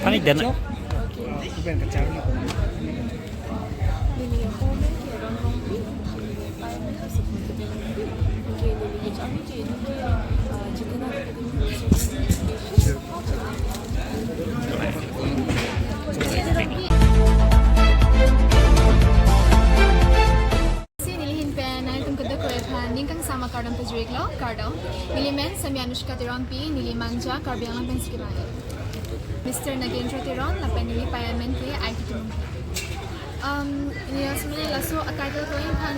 Panik dan Bukan kacau ni. Nili ako men kaya ron rong pi ay may kasabot ko din okay nili kami kaya jika na sama kardang pejrik lo kardang nilimen sami anushka tiron pi nili manja karbiang lang penski mani Mr. Nagendra tiron la penili payamen ke IT tum niya sebenarnya laso akadal ko yung kan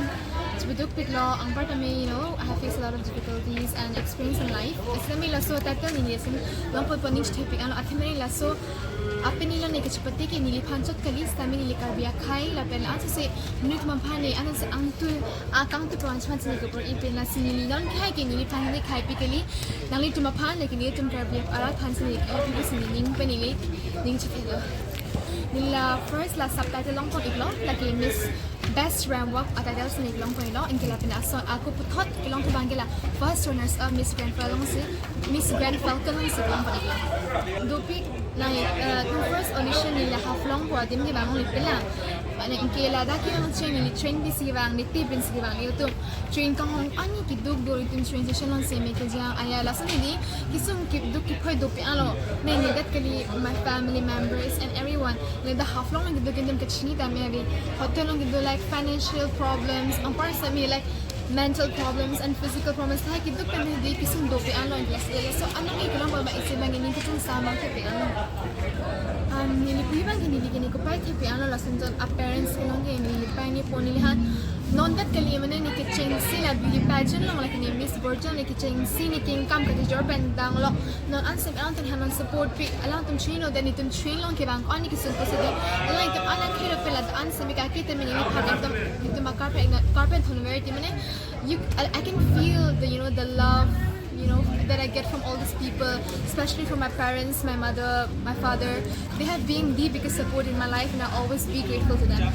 sebuduk pitlo ang part kami I have faced a lot of difficulties and experience in life isami laso tatal niya sin long po niche topic ano athimani laso apa nila ni kecipati ke nili pancot kali sami nili karbia khai la pen at se menit mampane ano se ang tu akang tu transfer ni ko por ipin la sinili non khai ke nili pani khai pikali nang li tu mapan le ke nili tum karbia ara than sinili ko sinili ning panili ning chitilo nila first la subtitle long po iglo lagi miss best ramwalk at title sa niglong po ilo ang kila pinaso ako putot kilong tubangila first runners of Miss Grand Falcon sa long po iglo dupi na yung first audition nila half long po adim di bang lipila ano yung kila daki yung train di siwang ni tipin siwang ito train kang hong ani kidug do itim transition lang sa may kajang ayala sa nili kisum kidug kipoy dupi alo may nidat kali my family members and everyone like the half long lang kidug indam kachinita maybe hotel lang kidug like financial problems ang para sa me like mental problems and physical problems tayo kidug pa hindi kisum dupi alo ang class so anong ikaw lang ba maisibang ini kitang sama kipi ano nilipibang kinili ko pa tipi ano lasan dyan parents ko lang nilipay ni po nilihan nondat kaliman na ni kitcheng sila beauty pageant lang like ni Miss Virgin ni kitcheng si ni King Kam kati Jordan dang lo non ansem alang tan hanon support pi alang tum chino dan itum train lang kibang ani kisun ko sa di alang itum anak kira pala ansem ka kita mini pagat itum carpet honorary mane I can feel the the love that I get from all these people, especially from my parents, my mother, my father. They have been the biggest support in my life and I'll always be grateful to them.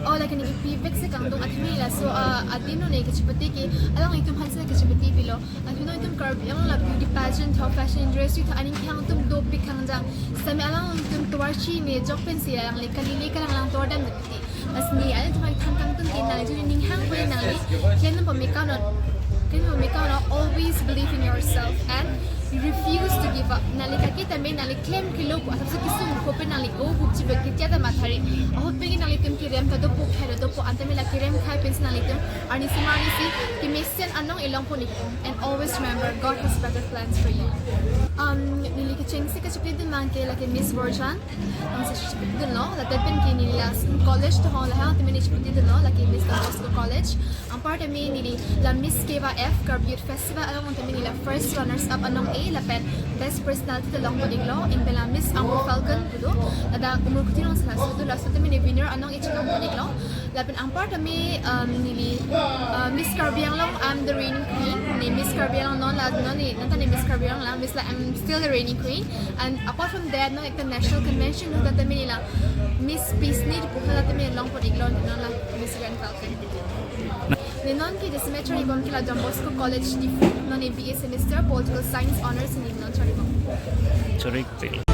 Oh, like an ipibig sa kangdong at mila. So, adino na ikachipati ki, alam itum hansa na ikachipati pilo. At itum Karbi, ang beauty pageant, top fashion industry, ta aning kang itum dopik kangdang. Sami alam itum tuwarchi ni Jokpen siya, ang kalili ka lang tordan na piti. Mas ni, alam itum kang tum kinang, ito yung ninghang ko yung nangli, kaya nang pamikaw na, always believe in yourself and you refuse to give up. Nalika kita may claim kilo ko asap sa kisum ko pe nalik o bukti bagit yata mathari. Ahot pe nalitum kirem kado po khero do po ante mila kirem khai pens nalitum ani simani si kimesen anong ilong po niko and always remember God has better plans for you. Nili kitcheng si kachupid din man kay like Miss Virgin ang sa chupid din no la pen kinila college to hall ha timini chupid din no like Miss Bosco College ang part mi nili la Miss Keva F Karbi Festival alam mo timini la first runners up anong A la pen best personality to long podiglo in Bella Miss ang Falcon pudo ada umur kutinong sa so la so timini winner anong ichilong podiglo la pen ang part mi nili Miss Karbi ang long I'm the reigning queen ni Miss Karbi ang non la non ni nanta ni Miss Karbi ang lang Miss la I'm still the reigning queen and apart from that no international convention no data mi nila Miss Peace need po data mi long podiglo no la Miss Grand Falcon Ninon ki the cemetery bom kila Don Bosco College di non BA semester political science honors in non sorry Correct.